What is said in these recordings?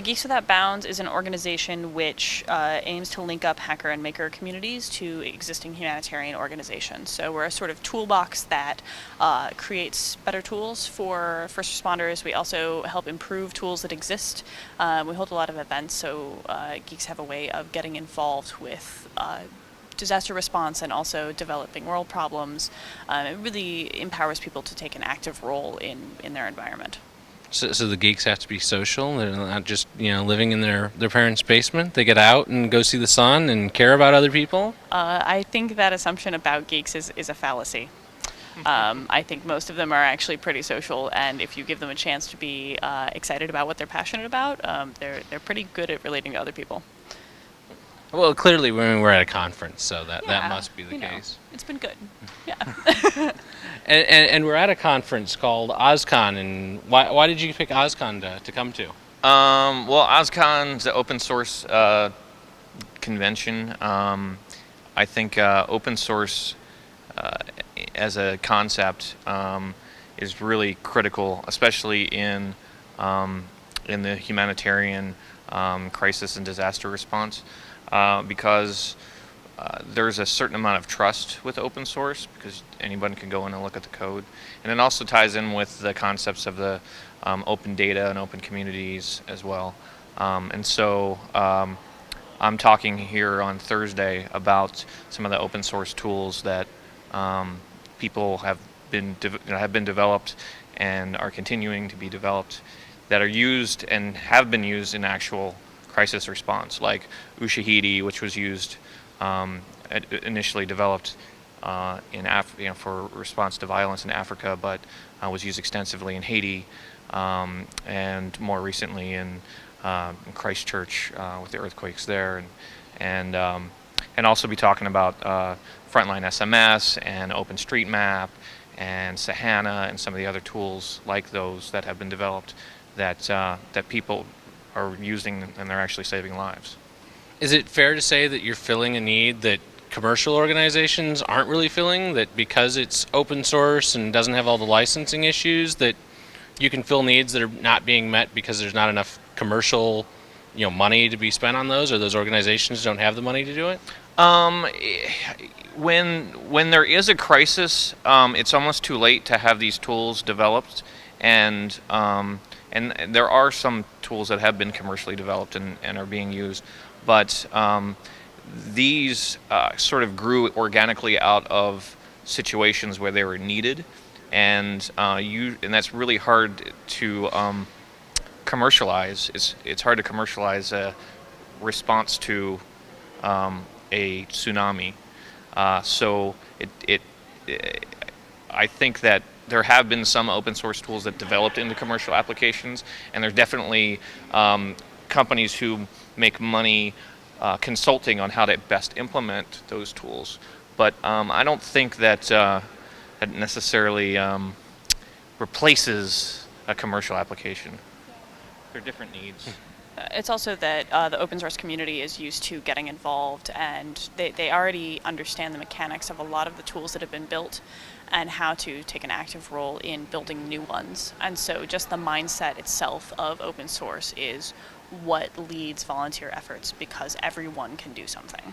Geeks Without Bounds is an organization which aims to link up hacker and maker communities to existing humanitarian organizations. So we're a sort of toolbox that creates better tools for first responders. We also help improve tools that exist. We hold a lot of events, so Geeks have a way of getting involved with disaster response and also developing world problems. It really empowers people to take an active role in their environment. So the geeks have to be social. They're not just living in their parents' basement. They get out and go see the sun and care about other people. I think that assumption about geeks is a fallacy. I think most of them are actually pretty social, and if you give them a chance to be excited about what they're passionate about, they're pretty good at relating to other people. Well, clearly we're at a conference, so that must be the case. It's been good. Yeah. And we're at a conference called OSCON, and why did you pick OSCON to come to? Well, OSCON is the open source convention. I think open source as a concept is really critical, especially in the humanitarian crisis and disaster response, because there's a certain amount of trust with open source because anybody can go in and look at the code. And it also ties in with the concepts of the open data and open communities as well. And so I'm talking here on Thursday about some of the open source tools that people have been developed and are continuing to be developed that are used and have been used in actual crisis response, like Ushahidi, which was used initially developed for response to violence in Africa, but was used extensively in Haiti, and more recently in Christchurch with the earthquakes there, and also be talking about Frontline SMS and OpenStreetMap and Sahana and some of the other tools like those that have been developed that people are using, and they're actually saving lives. Is it fair to say that you're filling a need that commercial organizations aren't really filling, that because it's open source and doesn't have all the licensing issues, that you can fill needs that are not being met because there's not enough commercial money to be spent on those, or those organizations don't have the money to do it? When there is a crisis, it's almost too late to have these tools developed, and there are some tools that have been commercially developed and are being used, but these sort of grew organically out of situations where they were needed, and that's really hard to commercialize. It's hard to commercialize a response to a tsunami. So I think that there have been some open source tools that developed into commercial applications, and there's definitely companies who make money consulting on how to best implement those tools. But I don't think that that necessarily replaces a commercial application. They're different needs. It's also that the open source community is used to getting involved, and they already understand the mechanics of a lot of the tools that have been built and how to take an active role in building new ones. And so just the mindset itself of open source is what leads volunteer efforts, because everyone can do something.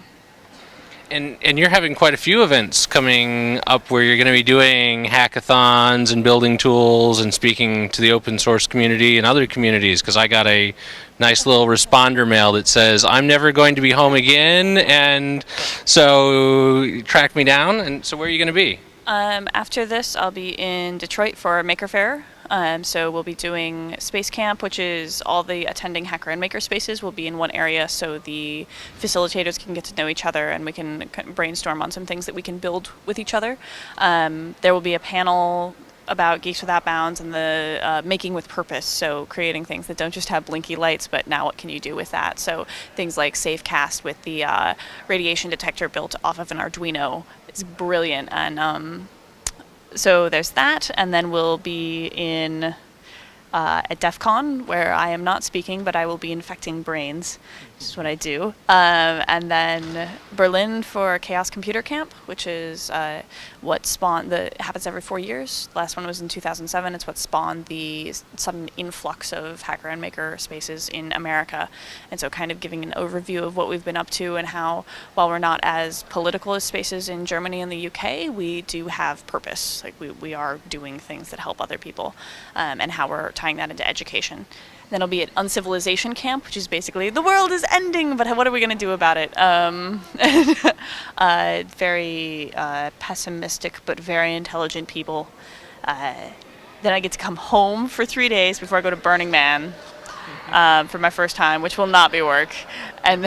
And you're having quite a few events coming up where you're going to be doing hackathons and building tools and speaking to the open source community and other communities, because I got a nice little responder mail that says, I'm never going to be home again, and so track me down. And so where are you going to be? After this, I'll be in Detroit for Maker Faire. So we'll be doing Space Camp, which is all the attending hacker and maker spaces will be in one area, so the facilitators can get to know each other and we can brainstorm on some things that we can build with each other. There will be a panel about Geeks Without Bounds and the making with purpose, so creating things that don't just have blinky lights, but now what can you do with that? So things like SafeCast with the radiation detector built off of an Arduino is brilliant, and so there's that, and then we'll be in at DEF CON, where I am not speaking, but I will be infecting brains, which is what I do. And then Berlin for Chaos Computer Camp, which is what spawned it happens every 4 years. Last one was in 2007. It's what spawned the sudden influx of hacker and maker spaces in America. And so kind of giving an overview of what we've been up to and how, while we're not as political as spaces in Germany and the UK, we do have purpose. Like we are doing things that help other people, and how we're tying that into education. Then I'll be at Uncivilization Camp, which is basically the world is ending, but what are we going to do about it? Very pessimistic, but very intelligent people. Then I get to come home for 3 days before I go to Burning Man for my first time, which will not be work. And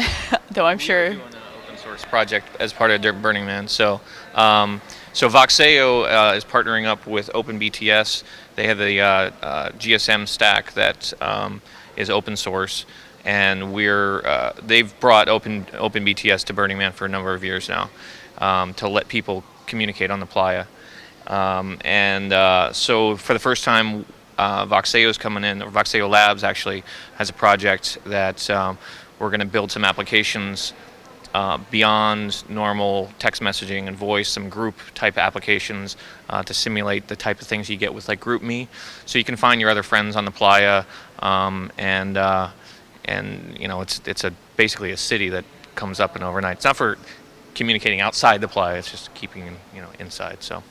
though I'm sure. We're doing an open source project as part of Burning Man. So Voxeo is partnering up with OpenBTS. They have the GSM stack that is open source, and they've brought OpenBTS to Burning Man for a number of years now, to let people communicate on the playa. So for the first time, Voxeo is coming in. Or Voxeo Labs actually has a project that we're going to build some applications beyond normal text messaging and voice, some group type applications to simulate the type of things you get with like GroupMe. So you can find your other friends on the playa, and it's basically a city that comes up and overnight. It's not for communicating outside the playa; it's just keeping inside. So.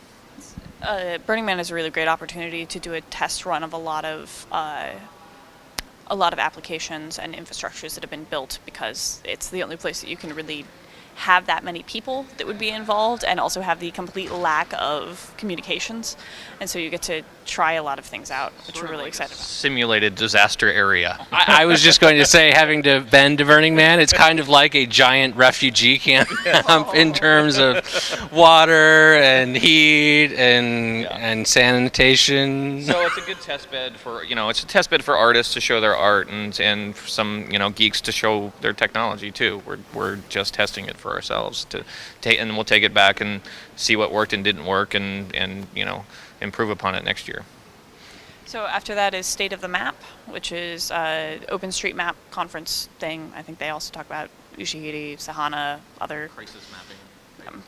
Burning Man is a really great opportunity to do a test run of a lot of applications and infrastructures that have been built, because it's the only place that you can really have that many people that would be involved and also have the complete lack of communications. And so you get to try a lot of things out, which we're really excited about. Simulated disaster area. I was just going to say, having been to Burning Man, it's kind of like a giant refugee camp in terms of water and heat and sanitation. So it's a good test bed for artists to show their art, and for some geeks to show their technology too. We're just testing it for ourselves and we'll take it back and see what worked and didn't work, and improve upon it next year. So after that is State of the Map, which is OpenStreetMap conference thing. I think they also talk about Ushahidi, Sahana, other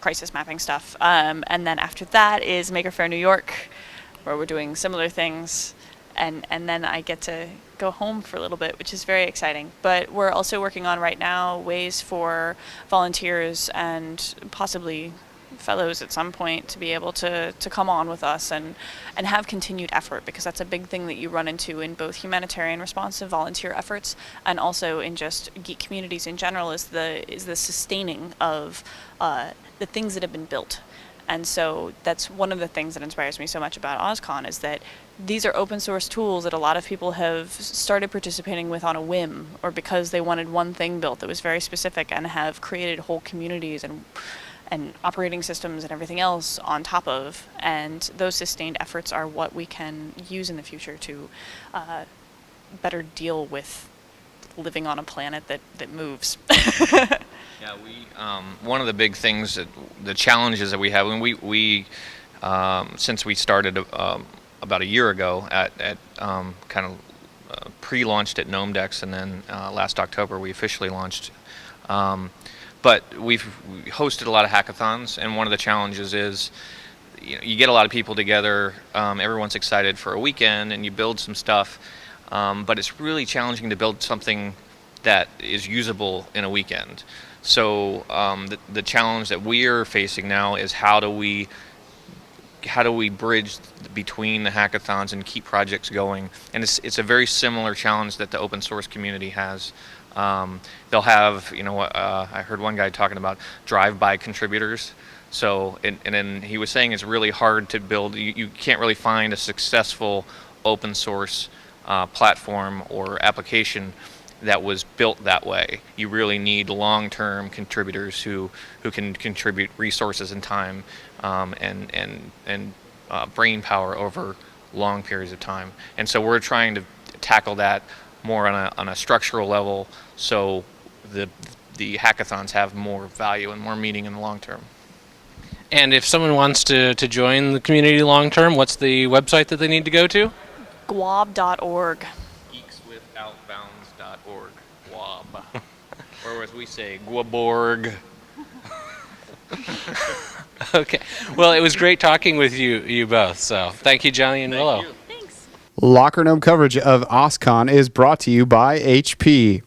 crisis mapping stuff. And then after that is Maker Faire New York, where we're doing similar things. And then I get to go home for a little bit, which is very exciting. But we're also working on right now ways for volunteers and possibly fellows at some point to be able to come on with us and have continued effort, because that's a big thing that you run into in both humanitarian responsive volunteer efforts and also in just geek communities in general, is the sustaining of the things that have been built. And so that's one of the things that inspires me so much about OSCON, is that these are open source tools that a lot of people have started participating with on a whim, or because they wanted one thing built that was very specific, and have created whole communities and operating systems and everything else on top of. And those sustained efforts are what we can use in the future to better deal with living on a planet that moves. Yeah, one of the big things, the challenges that we have, and we since we started about a year ago at kind of pre-launched at GnomeDex, and then last October we officially launched. But we've hosted a lot of hackathons, and one of the challenges is you get a lot of people together, everyone's excited for a weekend, and you build some stuff, but it's really challenging to build something that is usable in a weekend. So the challenge that we're facing now is how do we bridge between the hackathons and keep projects going? And it's a very similar challenge that the open source community has. They'll have, I heard one guy talking about drive-by contributors. So, and then he was saying it's really hard to build. You can't really find a successful open source platform or application that was built that way. You really need long-term contributors who can contribute resources and time and brain power over long periods of time. And so we're trying to tackle that more on a structural level, so the hackathons have more value and more meaning in the long term. And if someone wants to join the community long term, what's the website that they need to go to? Guab.org. Geekswithoutbounds.org. Guab. Or as we say, Guaborg. Okay. Well, it was great talking with you both. So thank you, Johnny and Willow. Thanks. Locker Gnome coverage of OSCON is brought to you by HP.